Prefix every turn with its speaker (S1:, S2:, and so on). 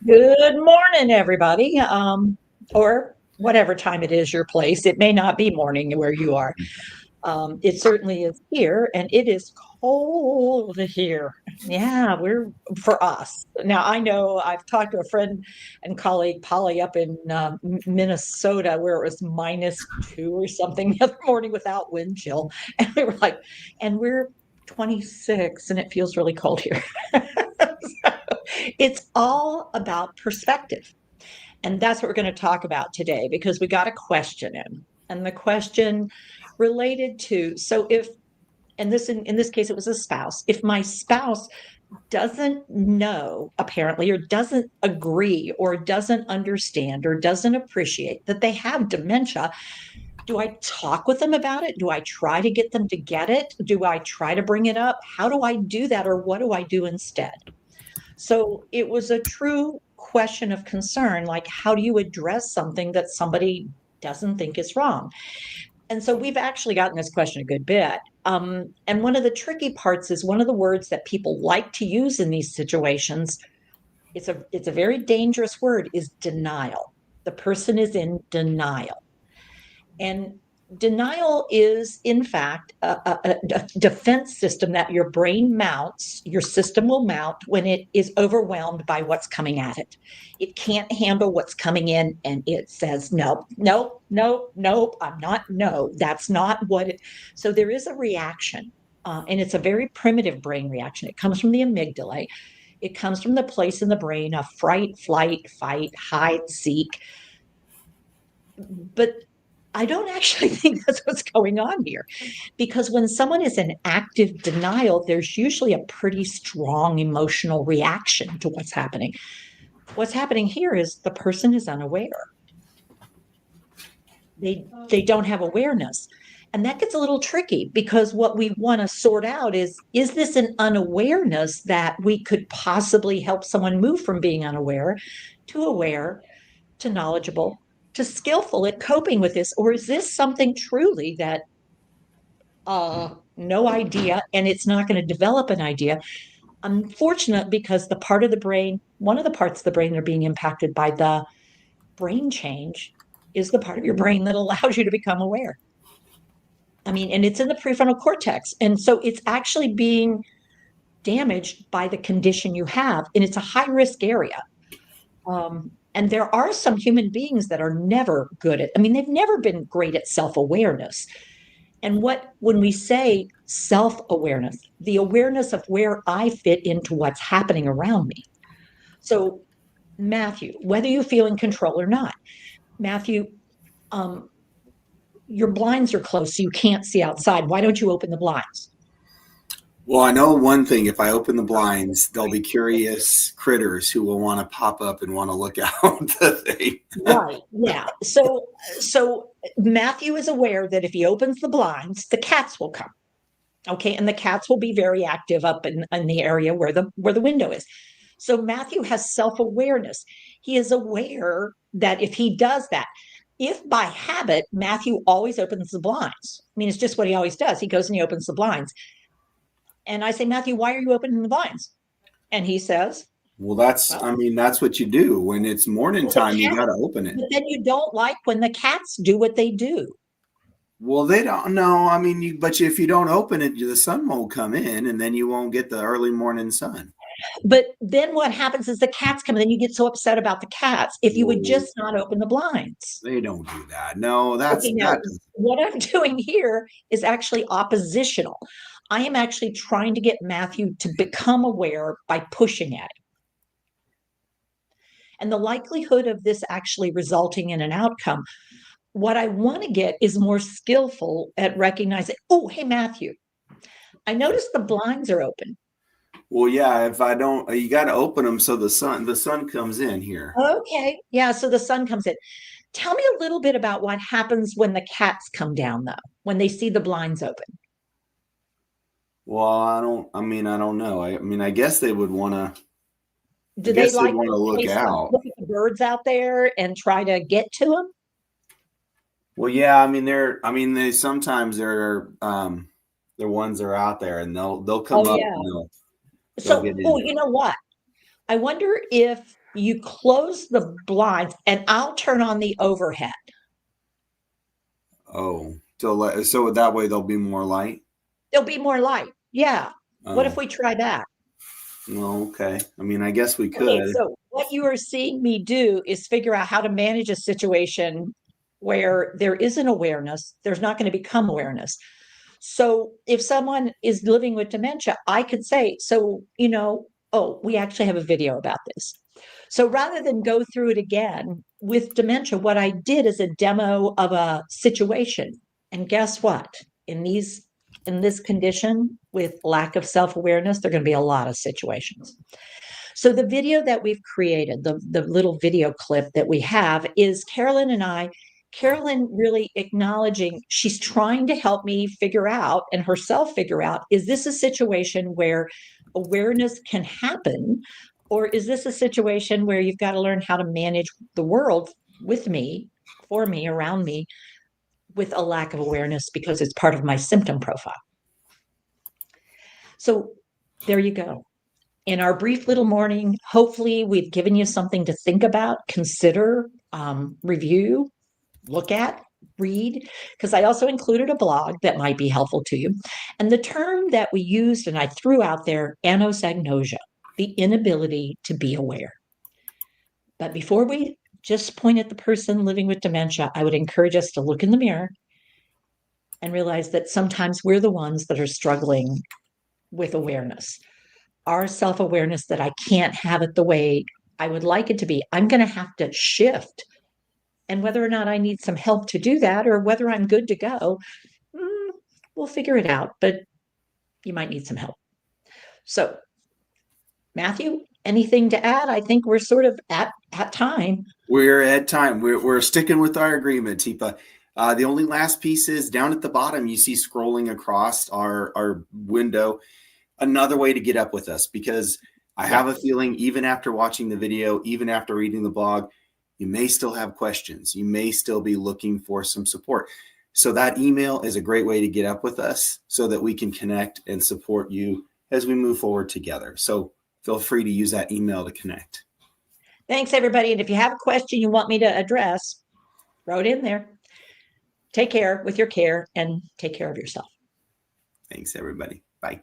S1: Good morning, everybody. Or whatever time it is your place. It may not be morning where you are. It certainly is here, and it is cold here. Yeah, we're for us. Now, I know I've talked to a friend and colleague, Polly, up in Minnesota, where it was -2 or something the other morning without wind chill. And we were like, and we're 26, and it feels really cold here. It's all about perspective. And that's what we're going to talk about today because we got a question in. And the question related to so if and this in this case it was a spouse. If my spouse doesn't know apparently or doesn't agree or doesn't understand or doesn't appreciate that they have dementia, do I talk with them about it? Do I try to get them to get it? Do I try to bring it up? How do I do that or what do I do instead? So it was a true question of concern, like how do you address something that somebody doesn't think is wrong? And so we've actually gotten this question a good bit. And one of the tricky parts is one of the words that people like to use in these situations. It's a very dangerous word. Is denial. The person is in denial. And denial is, in fact, a defense system that your brain mounts, your system will mount when it is overwhelmed by what's coming at it. It can't handle what's coming in and it says, no, no, no, no, I'm not, no, that's not what it. So there is a reaction. And it's a very primitive brain reaction. It comes from the amygdala. It comes from the place in the brain of fright, flight, fight, hide, seek. But I don't actually think that's what's going on here. Because when someone is in active denial, there's usually a pretty strong emotional reaction to what's happening. What's happening here is the person is unaware. They don't have awareness. And that gets a little tricky because what we want to sort out is this an unawareness that we could possibly help someone move from being unaware to aware to knowledgeable to skillful at coping with this? Or is this something truly that no idea, and it's not going to develop an idea? Unfortunate because the part of the brain, one of the parts of the brain that are being impacted by the brain change is the part of your brain that allows you to become aware. I mean, and it's in the prefrontal cortex. And so it's actually being damaged by the condition you have. And it's a high risk area. And there are some human beings that are never good at, I mean, they've never been great at self awareness. And when we say self awareness, the awareness of where I fit into what's happening around me. So, Matthew, whether you feel in control or not, Matthew, um, your blinds are closed, so you can't see outside. Why don't you open the blinds?
S2: Well, I know one thing. If I open the blinds, there'll be curious critters who will want to pop up and want to look out the thing.
S1: Right. Yeah. So Matthew is aware that if he opens the blinds, the cats will come. Okay. And the cats will be very active up in the area where the window is. So Matthew has self-awareness. He is aware that if he does that, if by habit Matthew always opens the blinds, I mean, it's just what he always does. He goes and he opens the blinds. And I say, Matthew, why are you opening the blinds? And he says,
S2: Well,
S1: well,
S2: I mean, that's what you do. When it's morning
S1: well, the
S2: time, you
S1: cat,
S2: got to open it.
S1: but then you don't like when the cats do what they do.
S2: Well, they don't know. I mean, but if you don't open it, the sun won't come in and then you won't get the early morning sun.
S1: But then what happens is the cats come, and then you get so upset about the cats. If you would
S2: Well,
S1: just not open the blinds.
S2: they don't do that. No,
S1: Okay, now
S2: that.
S1: what I'm doing here is actually oppositional. I am actually trying to get Matthew to become aware by pushing at him. And the likelihood of this actually resulting in an outcome, what I want to get is more skillful at recognizing, oh, hey, Matthew, I noticed the blinds are open.
S2: Well, yeah. If I don't, you got to open them so the sun comes in here.
S1: Okay. Yeah. So the sun comes in. Tell me a little bit about what happens when the cats come down, though, when they see the blinds open.
S2: Well, I don't. I mean, I don't know. I mean, I guess they would want to. I
S1: Do they
S2: guess they'd
S1: like
S2: want
S1: to
S2: to look
S1: chase the,
S2: out.
S1: look at the birds out there and try to get to them?
S2: Well, yeah. I mean, they sometimes they're ones that are out there and they'll
S1: Oh,
S2: come up
S1: yeah.
S2: and they'll
S1: So,
S2: get
S1: oh,
S2: into
S1: you
S2: it.
S1: know what? I wonder if You close the blinds and I'll turn on the overhead.
S2: Oh, so that way there'll be more light.
S1: There'll be more light. Yeah. What if
S2: Oh,
S1: we try that?
S2: well, okay. I mean, I guess we
S1: Okay,
S2: could.
S1: so what you are seeing me do is figure out how to manage a situation where there is an awareness, there's not going to become awareness. So if someone is living with dementia, I could say, so, oh, we actually have a video about this. So rather than go through it again with dementia, what I did is a demo of a situation. And guess what? In this condition with lack of self-awareness, there are going to be a lot of situations. So the video that we've created, the little video clip that we have is Carolyn really acknowledging she's trying to help me figure out and herself figure out, is this a situation where awareness can happen? Or is this a situation where you've got to learn how to manage the world with me, for me, around me, with a lack of awareness because it's part of my symptom profile? So there you go. In our brief little morning, hopefully we've given you something to think about, consider, review, look at, read, because I also included a blog that might be helpful to you. And the term that we used and I threw out there, anosognosia, the inability to be aware. But before we just point at the person living with dementia, I would encourage us to look in the mirror and realize that sometimes we're the ones that are struggling with awareness. Our self-awareness that I can't have it the way I would like it to be. I'm going to have to shift. And whether or not I need some help to do that or whether I'm good to go, we'll figure it out. But you might need some help. So, Matthew, anything to add? I think we're sort of at time.
S2: We're at time. We're sticking with our agreement, Teepa. The only last piece is down at the bottom, you see scrolling across our window, another way to get up with us, because I have a feeling even after watching the video, even after reading the blog, you may still have questions. You may still be looking for some support. So that email is a great way to get up with us so that we can connect and support you as we move forward together. So feel free to use that email to connect.
S1: Thanks, everybody. And if you have a question you want me to address, throw it in there. Take care with your care and take care of yourself.
S2: Thanks, everybody. Bye.